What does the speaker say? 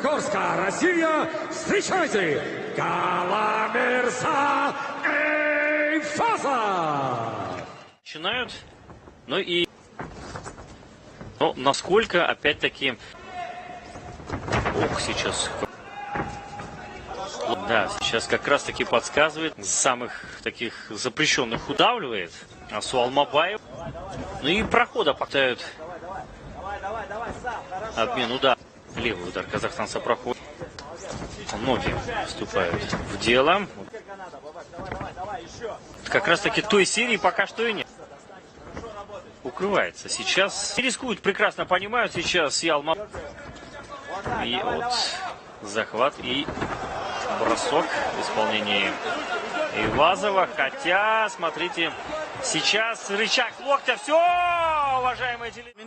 Магнитогорска, Россия, встречайте, Галамирса Эйфаза! Начинают, но насколько, опять-таки, сейчас, да, сейчас как раз-таки подсказывает, самых таких запрещенных удавливает, Асу Алмабаев, и прохода пытают обмен удар, левый удар казахстанца проходит, ноги вступают в дело, как раз-таки той серии пока что и нет. Укрывается сейчас. И рискуют, прекрасно понимают сейчас и Алма. И вот захват и бросок в исполнении Эйвазова. Хотя, смотрите, сейчас рычаг локтя. Все, уважаемые телезрители.